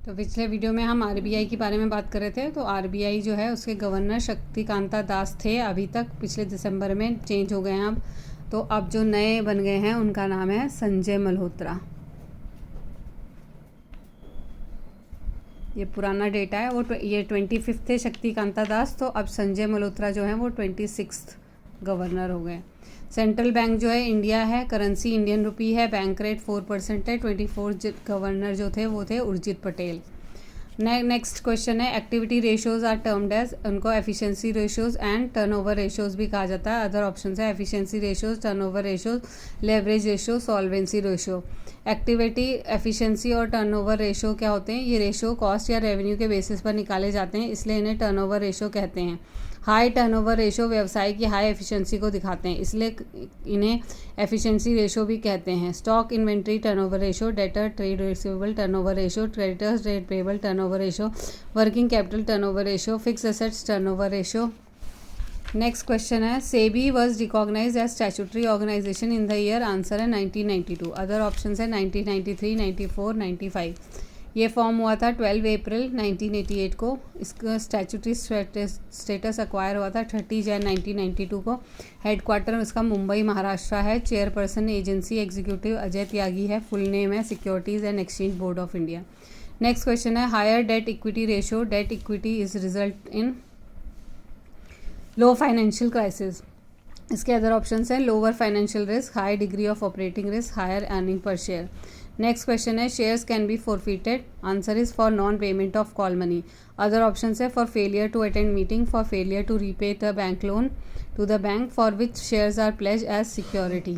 तो पिछले वीडियो में हम आरबीआई के बारे में बात कर रहे थे। तो आरबीआई जो है उसके गवर्नर शक्तिकांता दास थे अभी तक, पिछले दिसंबर में चेंज हो गए हैं अब। तो अब जो नए बन गए हैं उनका नाम है संजय मल्होत्रा। ये पुराना डेटा है, वो ये 25 थे शक्तिकांता दास, तो अब संजय मल्होत्रा जो है वो 26 गवर्नर हो गए। सेंट्रल बैंक जो है इंडिया है, करेंसी इंडियन रुपी है, बैंक रेट 4% है। 24 गवर्नर जो थे वो थे उर्जित पटेल। नेक्स्ट क्वेश्चन है, activity ratios are termed as, उनको efficiency ratios and turnover ratios भी कहा जाता है। अदर ऑप्शन है efficiency ratios, turnover ratios, leverage ratio, solvency ratio. Activity, efficiency और टर्नओवर रेशियो क्या होते हैं? ये रेशियो कॉस्ट या रेवेन्यू के बेसिस पर निकाले जाते हैं, इसलिए इन्हें टर्नओवर रेशियो कहते हैं। हाई टर्नओवर रेशियो व्यवसाय की हाई एफिशिएंसी को दिखाते हैं, इसलिए इन्हें एफिशिएंसी रेशियो भी कहते हैं। Stock inventory turnover ratio, debtor trade receivable turnover ratio, creditors trade payable turnover ratio, working capital turnover ratio, fix assets turnover ratio. Next question है, SEBI was recognise as statutory organisation in the year. Answer है 1992। Other option है 1993, 94, 95। ये form हुआ था 12 अप्रैल 1988 को। इसका statutory status acquire हुआ था 30 जनवरी 1992 को। हेडक्वार्टर इसका मुंबई महाराष्ट्र है। Chairperson agency executive Ajay Tyagi है। फुल नेम है securities and exchange board of India. Next question है, higher debt equity ratio, debt equity is result in low financial crisis. इसके अदर ऑप्शन हैं lower financial risk, high degree of operating risk, higher earning per share. Next question है, shares can be forfeited. Answer is for non payment of call money. Other option है for failure to attend meeting, for failure to repay the bank loan to the bank, for which shares are pledge as security.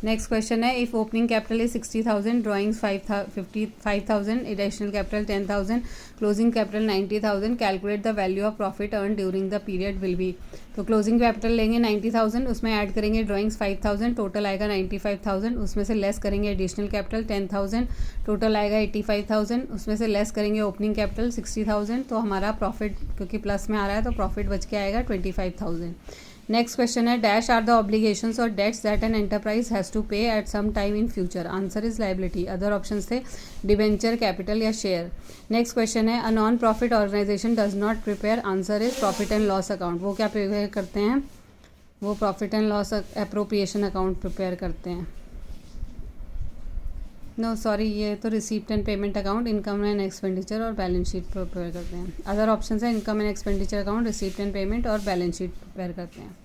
Next question है, if opening capital is 60,000, drawings 55,000, additional capital 10,000, closing capital 90,000, calculate the value of profit earn during the period will be. तो closing capital लेंगे 90,000, उसमें add करेंगे drawings 5,000, total आएगा 95,000, उसमें से less करेंगे additional capital 10,000, total आएगा 85,000, उसमें से लेस करेंगे ओपनिंग कैपिटल 60,000, तो हमारा प्रॉफिट क्योंकि प्लस में आ रहा है तो प्रॉफिट बच के आएगा 25,000। नेक्स्ट क्वेश्चन है, डैश आर द ऑब्लिगेशंस और debts that an enterprise has to pay at some time in future. Answer is liability. Other options थे डिबेंचर, कैपिटल या शेयर। नेक्स्ट क्वेश्चन है, a non profit organisation does not prepare. Answer is profit and loss account. वो क्या prepare करते हैं? वो profit and loss appropriation account prepare करते हैं। नो सॉरी, ये तो receipt and payment account, income and expenditure और बैलेंस शीट प्रिपेयर करते हैं। अदर ऑप्शन है income and expenditure account, receipt and payment और बैलेंस शीट प्रिपेयर करते हैं।